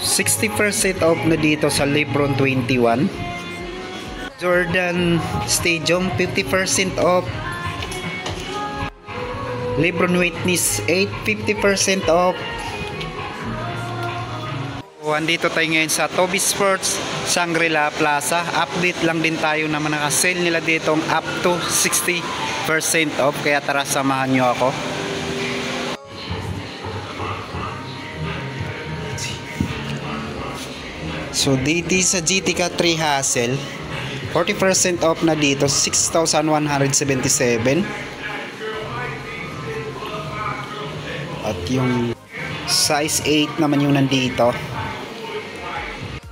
60% off na dito sa Lebron 21. Jordan Stadium 50% off. Lebron Witness 8 50% off. Andito tayo ngayon sa Toby Sports Shangri-La Plaza. Update lang din tayo na naka-sale nila dito up to 60% off, kaya tara samahan nyo ako. So dito sa GTK 3 Hassel 40% off na dito, 6,177. At yung size 8 naman yung nandito.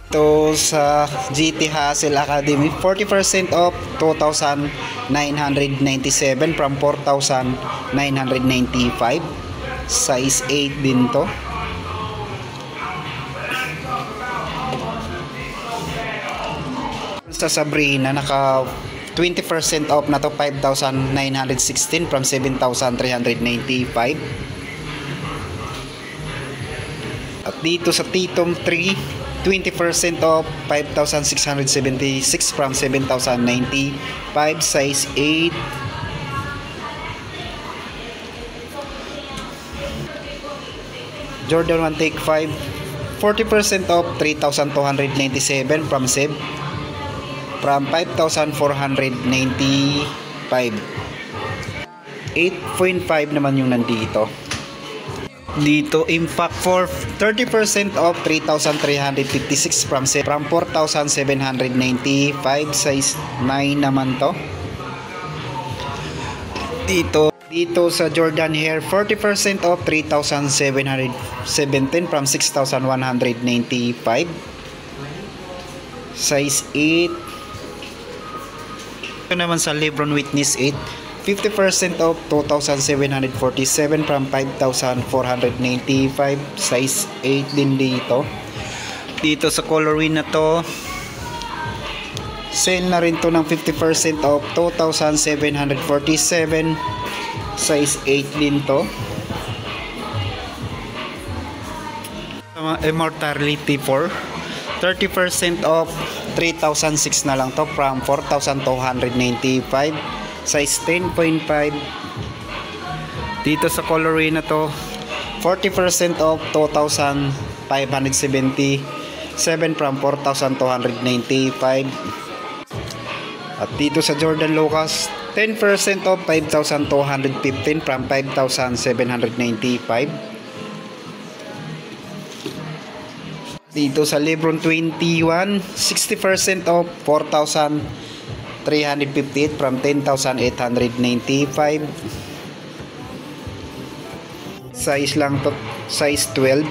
Ito sa GT Hassel Academy 40% off, 2,997 from 4,995. Size 8 din to. Sa Sabrina naka 20% off na to, 5,916 from 7,395. At dito sa Titom 3 20% off, 5,676 from 7,095. Size 8. Jordan 1 Take 5 40% off, 3,297 from 5,495. 8.5 naman yung nandito. Dito Impact 4 30% off, 3,356 from 4,795. Size 9 naman to. Dito sa Jordan Hair 40% off, 3,717 from 6,195. Size 8. Ito naman sa Lebron Witness 8 50% off, 2,747 from 5,495. Size 8 din dito. Dito sa colorway na to, sale na rin to ng 50% off, 2,747. Size 8 din to. Immortality 4 30% off, 3,006 na lang to from 4,295. Size 10.5. Dito sa colorway na to 40% off, 2,577 from 4,295. At dito sa Jordan Lucas 10% off, 5,215 from 5,795. Dito sa Lebron 21 60% off, 4,358 from 10,895. Size lang to, size 12.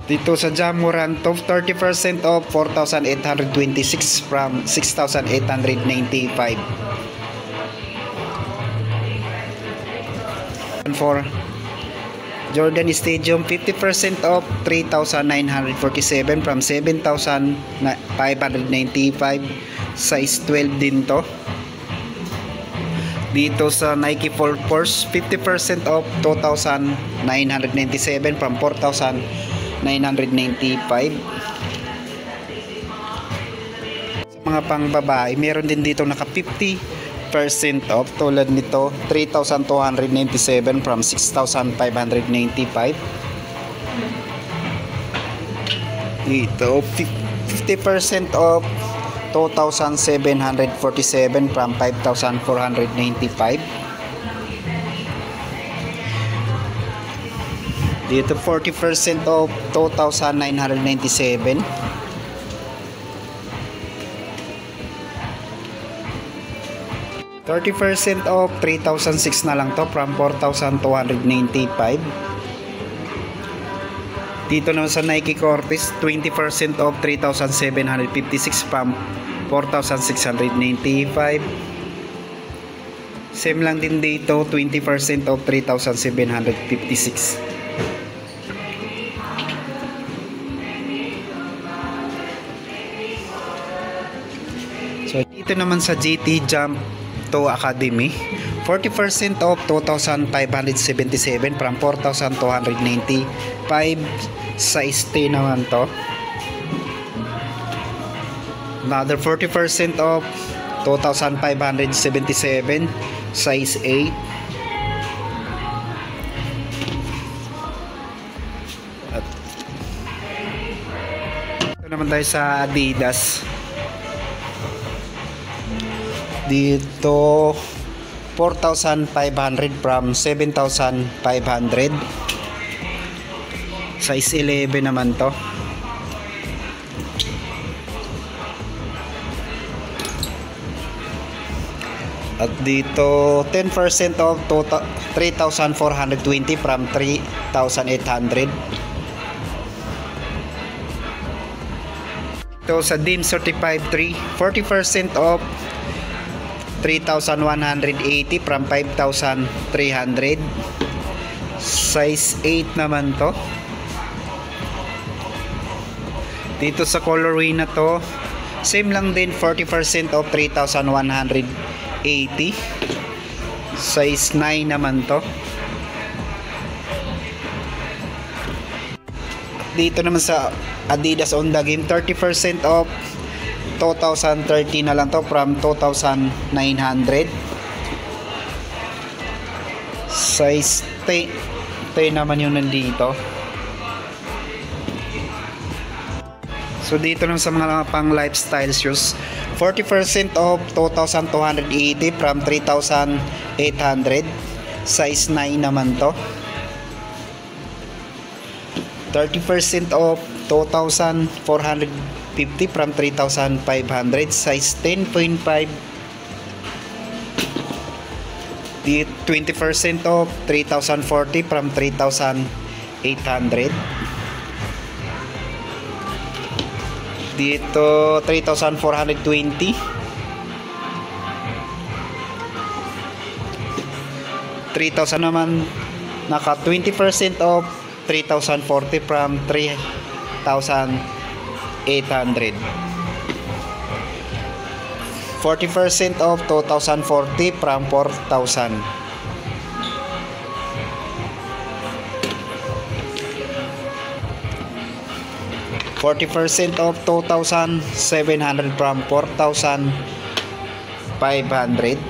Dito sa Jamoran to 30% off, 4,826 from 6,895. And for Jordan Stadium 50% off, 3,947 from 7,595. Size 12 din to. Dito sa Nike Full Force 50% off, 2,997 from 4,995. Sa mga pang babae meron din dito naka 50% off, tulad nito 3,297 from 6,595. Dito 50% off, 2,747 from 5,495. Dito 40% off, 2,997. %30 off, 3,006 na lang to from 4,295. Dito naman sa Nike Cortez 20% off, 3,756 from 4,695. Same lang din dito, 20% off, 3,756. So dito naman sa GT Jump to Academy 40% off 2,577 from 4,295. Size 10 naman to. Another 40% off 2,577 size 8. At ito naman tayo sa Adidas. Dito 4,500 from 7,500. Size 11 naman to. At dito 10% off 3,420 from 3,800. Ito sa DIM Certified 3, 40% off 3,180 from 5,300. Size 8 naman to. Dito sa colorway na to, same lang din, 40% off 3,180. Size 9 naman to. Dito naman sa Adidas On The Game, 30% off 2,030 na lang to from 2,900. Size 10 naman yung nandito. So dito naman sa mga pang lifestyle shoes, 40% off 2,280 from 3,800. Size 9 naman to. 30% off 2,450 from 3,500. Size 10.5. 20% off 3,040 from 3,800. Dito 3,420. 3,000 naman, naka 20% off 3,040 from 3,800. 40% off 2,040 from 4,000. %% off 2,700 from 4,500.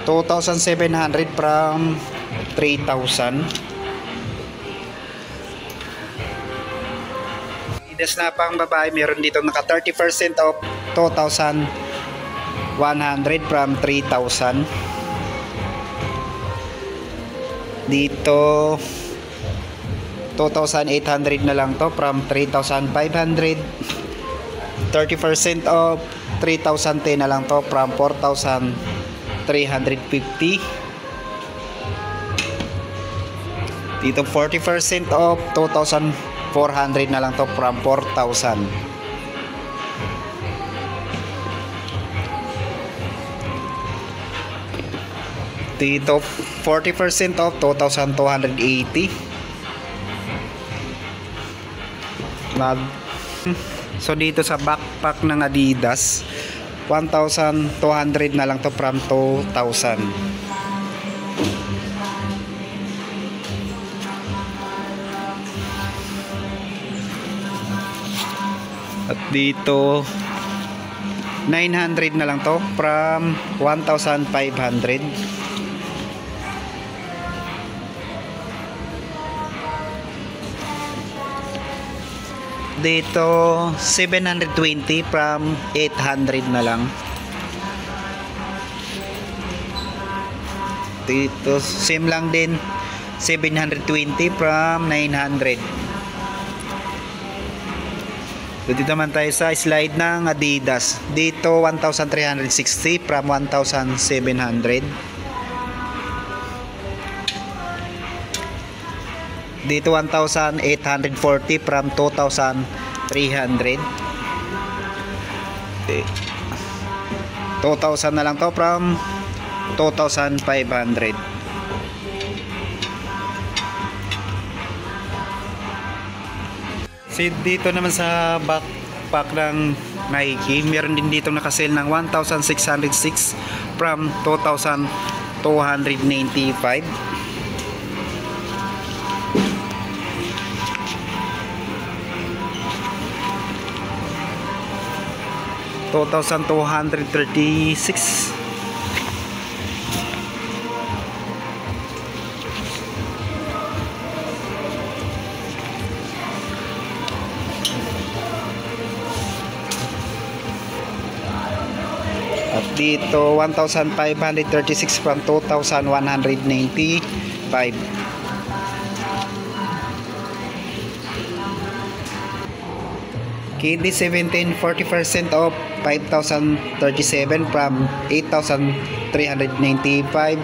$2,700 from 3,000. Adidas na pang babae, meron dito naka 30% off 2,100 from 3,000. Dito 2,800 na lang to from 3,500. 30% off 3,010 na lang to from 4,350. Dito 40% off 2,400 na lang to from 4,000. Dito 40% off 2,280. So dito sa backpack ng Adidas 1,200 na lang to from 2,000. At dito 900 na lang to from 1,500. Dito 720 from 800 na lang. Dito same lang din, 720 from 900. Dito naman tayo sa slide ng Adidas. Dito 1,360 from 1,700. Dito 1,840 from 2,300. 2,000 na lang to from 2,500. Dito naman sa backpack ng Nike, meron din dito nakasale ng 1,606 from 2,295. 2,236. At dito 1,536 from 2,195. KD 17 40% off 5,037 from 8,395,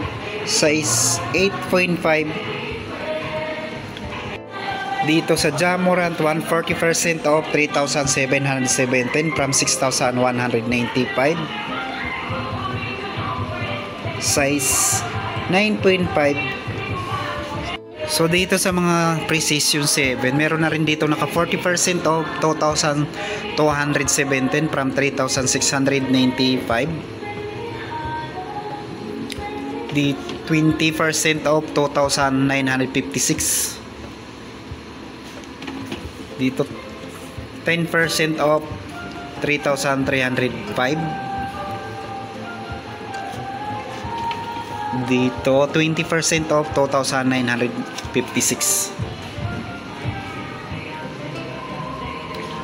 size 8.5. Dito sa Jamorant 140% off 3,717 from 6,195, size 9.5. So dito sa mga Precision 7, meron na rin dito naka 40% off 2,217 from 3,695. Di 20% off 2,956. Dito 10% off 3,305. Dito 20% off 2,956.